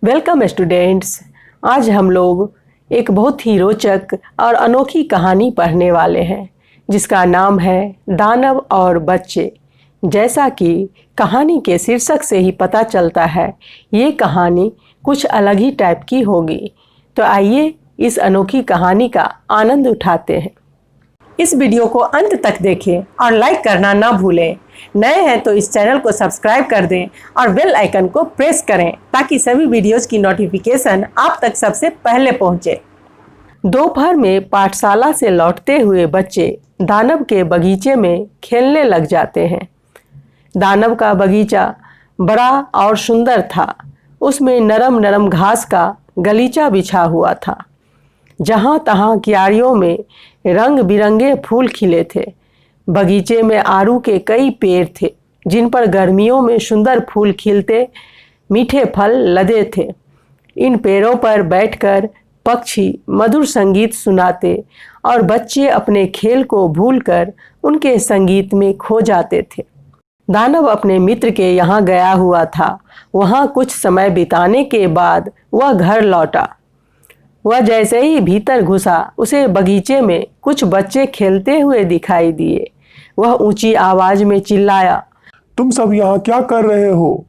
Welcome students. आज हम लोग एक बहुत ही रोचक और अनोखी कहानी पढ़ने वाले हैं जिसका नाम है दानव और बच्चे। जैसा कि कहानी के शीर्षक से ही पता चलता है, ये कहानी कुछ अलग ही टाइप की होगी। तो आइए इस अनोखी कहानी का आनंद उठाते हैं। इस वीडियो को अंत तक देखें और लाइक करना ना भूलें। नए हैं तो इस चैनल को सब्सक्राइब कर दें और बेल आइकन को प्रेस करें ताकि सभी वीडियोस की नोटिफिकेशन आप तक सबसे पहले पहुंचे। दोपहर में पाठशाला से लौटते हुए बच्चे दानव के बगीचे में खेलने लग जाते हैं। दानव का बगीचा बड़ा और सुंदर था। उसमें नरम नरम घास का गलीचा बिछा हुआ था। जहाँ तहाँ क्यारियों में रंग बिरंगे फूल खिले थे। बगीचे में आड़ू के कई पेड़ थे जिन पर गर्मियों में सुंदर फूल खिलते, मीठे फल लदे थे। इन पेड़ों पर बैठकर पक्षी मधुर संगीत सुनाते और बच्चे अपने खेल को भूलकर उनके संगीत में खो जाते थे। दानव अपने मित्र के यहाँ गया हुआ था। वहाँ कुछ समय बिताने के बाद वह घर लौटा। वह जैसे ही भीतर घुसा, उसे बगीचे में कुछ बच्चे खेलते हुए दिखाई दिए। वह ऊंची आवाज में चिल्लाया, तुम सब यहाँ क्या कर रहे हो?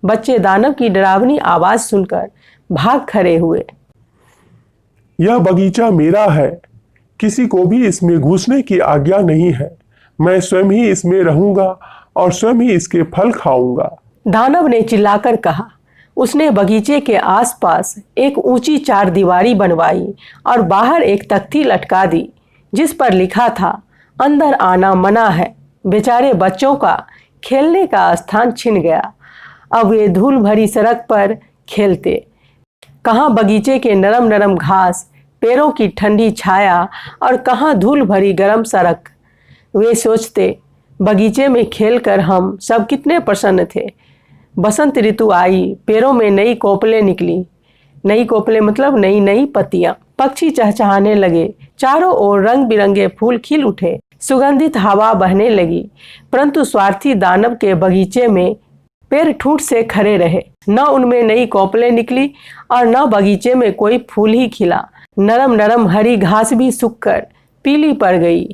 बच्चे दानव की डरावनी आवाज सुनकर भाग खड़े हुए। यह बगीचा मेरा है, किसी को भी इसमें घुसने की आज्ञा नहीं है। मैं स्वयं ही इसमें रहूंगा और स्वयं ही इसके फल खाऊंगा। दानव ने चिल्लाकर कहा। उसने बगीचे के आसपास एक ऊंची चारदीवारी बनवाई और बाहर एक तख्ती लटका दी जिस पर लिखा था, अंदर आना मना है। बेचारे बच्चों का खेलने का स्थान छिन गया। अब वे धूल भरी सड़क पर खेलते। कहाँ बगीचे के नरम नरम घास, पेड़ों की ठंडी छाया और कहाँ धूल भरी गर्म सड़क। वे सोचते, बगीचे में खेलकर हम सब कितने प्रसन्न थे। बसंत ऋतु आई, पेड़ों में नई कोपलें निकली। नई कोपलें मतलब नई नई पत्तियां। पक्षी चहचहाने लगे। चारों ओर रंग बिरंगे फूल खिल उठे। सुगंधित हवा बहने लगी। परंतु स्वार्थी दानव के बगीचे में पेड़ ठूंठ से खड़े रहे। न उनमें नई कोपलें निकली और न बगीचे में कोई फूल ही खिला। नरम नरम हरी घास भी सूखकर पीली पड़ गई।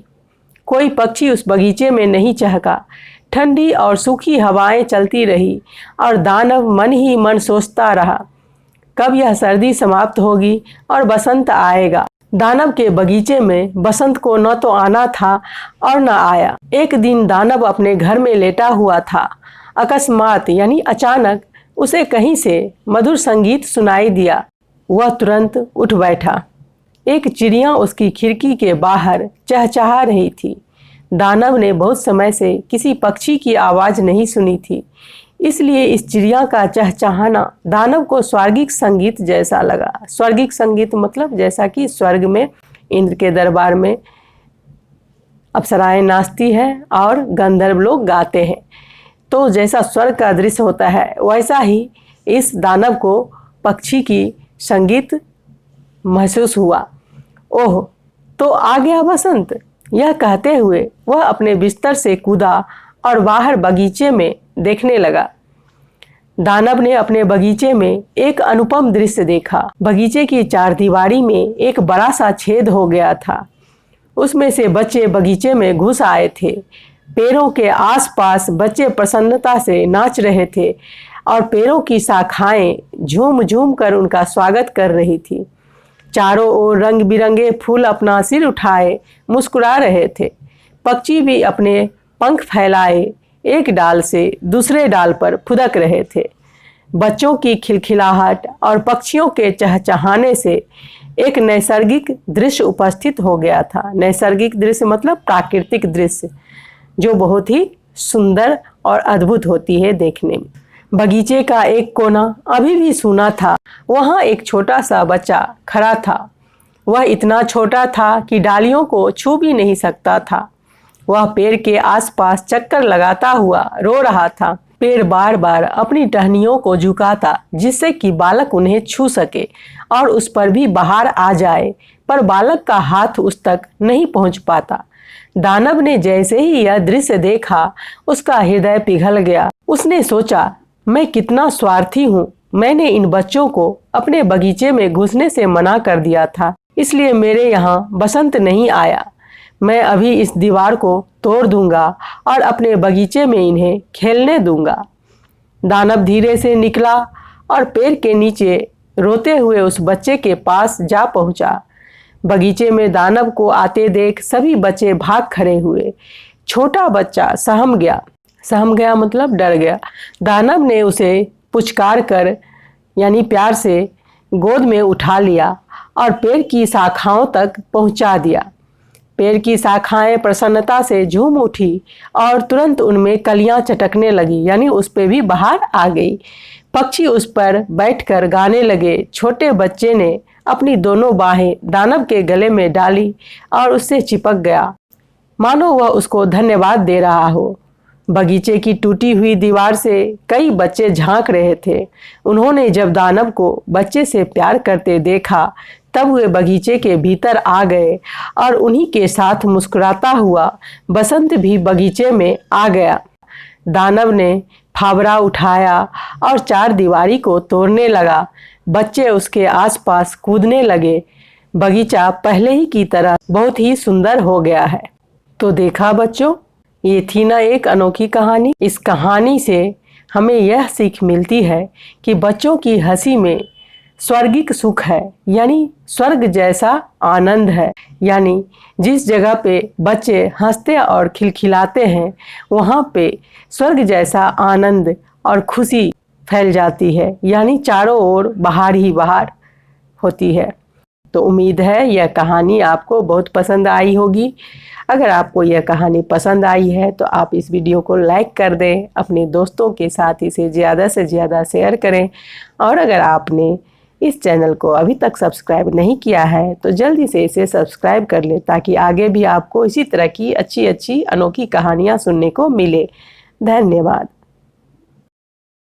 कोई पक्षी उस बगीचे में नहीं चहका। ठंडी और सूखी हवाएं चलती रही और दानव मन ही मन सोचता रहा, कब यह सर्दी समाप्त होगी और बसंत आएगा। दानव के बगीचे में बसंत को न तो आना था और न आया। एक दिन दानव अपने घर में लेटा हुआ था। अकस्मात यानी अचानक उसे कहीं से मधुर संगीत सुनाई दिया। वह तुरंत उठ बैठा। एक चिड़िया उसकी खिड़की के बाहर चहचहा रही थी। दानव ने बहुत समय से किसी पक्षी की आवाज नहीं सुनी थी, इसलिए इस चिड़िया का चहचहाना दानव को स्वर्गिक संगीत जैसा लगा। स्वर्गिक संगीत मतलब जैसा कि स्वर्ग में इंद्र के दरबार में अप्सराएं नाचती हैं और गंधर्व लोग गाते हैं, तो जैसा स्वर्ग का दृश्य होता है वैसा ही इस दानव को पक्षी की संगीत महसूस हुआ। ओह, तो आ गया बसंत, यह कहते हुए वह अपने बिस्तर से कूदा और बाहर बगीचे में देखने लगा। दानव ने अपने बगीचे में एक अनुपम दृश्य देखा। बगीचे की चारदीवारी में एक बड़ा सा छेद हो गया था। उसमें से बच्चे बगीचे में घुस आए थे। पेड़ों के आसपास बच्चे प्रसन्नता से नाच रहे थे और पेड़ों की शाखाएं झूम झूम कर उनका स्वागत कर रही थी। चारों ओर रंग बिरंगे फूल अपना सिर उठाए मुस्कुरा रहे थे। पक्षी भी अपने पंख फैलाए एक डाल से दूसरे डाल पर फुदक रहे थे। बच्चों की खिलखिलाहट और पक्षियों के चहचहाने से एक नैसर्गिक दृश्य उपस्थित हो गया था। नैसर्गिक दृश्य मतलब प्राकृतिक दृश्य, जो बहुत ही सुंदर और अद्भुत होती है देखने में। बगीचे का एक कोना अभी भी सूना था। वहाँ एक छोटा सा बच्चा खड़ा था। वह इतना छोटा था कि डालियों को छू भी नहीं सकता था। वह पेड़ के आसपास चक्कर लगाता हुआ रो रहा था। पेड़ बार बार अपनी टहनियों को झुकाता जिससे कि बालक उन्हें छू सके और उस पर भी बाहर आ जाए, पर बालक का हाथ उस तक नहीं पहुंच पाता। दानव ने जैसे ही यह दृश्य देखा, उसका हृदय पिघल गया। उसने सोचा, मैं कितना स्वार्थी हूँ। मैंने इन बच्चों को अपने बगीचे में घुसने से मना कर दिया था, इसलिए मेरे यहाँ बसंत नहीं आया। मैं अभी इस दीवार को तोड़ दूंगा और अपने बगीचे में इन्हें खेलने दूंगा। दानव धीरे से निकला और पेड़ के नीचे रोते हुए उस बच्चे के पास जा पहुंचा। बगीचे में दानव को आते देख सभी बच्चे भाग खड़े हुए। छोटा बच्चा सहम गया मतलब डर गया। दानव ने उसे पुचकार कर यानी प्यार से गोद में उठा लिया और पेड़ की शाखाओं तक पहुंचा दिया। पेड़ की शाखाएं प्रसन्नता से झूम उठी और तुरंत उनमें कलियां चटकने लगी, यानी उस पे भी बहार आ गई। पक्षी उस पर बैठकर गाने लगे। छोटे बच्चे ने अपनी दोनों बाहें दानव के गले में डाली और उससे चिपक गया, मानो वह उसको धन्यवाद दे रहा हो। बगीचे की टूटी हुई दीवार से कई बच्चे झांक रहे थे। उन्होंने जब दानव को बच्चे से प्यार करते देखा, तब वे बगीचे के भीतर आ गए और उन्हीं के साथ मुस्कुराता हुआ बसंत भी बगीचे में आ गया। दानव ने फावड़ा उठाया और चार दीवारी को तोड़ने लगा। बच्चे उसके आसपास कूदने लगे। बगीचा पहले ही की तरह बहुत ही सुंदर हो गया है। तो देखा बच्चों, ये थी ना एक अनोखी कहानी। इस कहानी से हमें यह सीख मिलती है कि बच्चों की हंसी में स्वर्गिक सुख है, यानी स्वर्ग जैसा आनंद है। यानी जिस जगह पे बच्चे हंसते और खिलखिलाते हैं, वहाँ पे स्वर्ग जैसा आनंद और खुशी फैल जाती है, यानी चारों ओर बहार ही बहार होती है। तो उम्मीद है यह कहानी आपको बहुत पसंद आई होगी। अगर आपको यह कहानी पसंद आई है तो आप इस वीडियो को लाइक कर दें, अपने दोस्तों के साथ इसे ज़्यादा से ज़्यादा शेयर करें। और अगर आपने इस चैनल को अभी तक सब्सक्राइब नहीं किया है तो जल्दी से इसे सब्सक्राइब कर लें, ताकि आगे भी आपको इसी तरह की अच्छी अच्छी अनोखी कहानियाँ सुनने को मिले। धन्यवाद।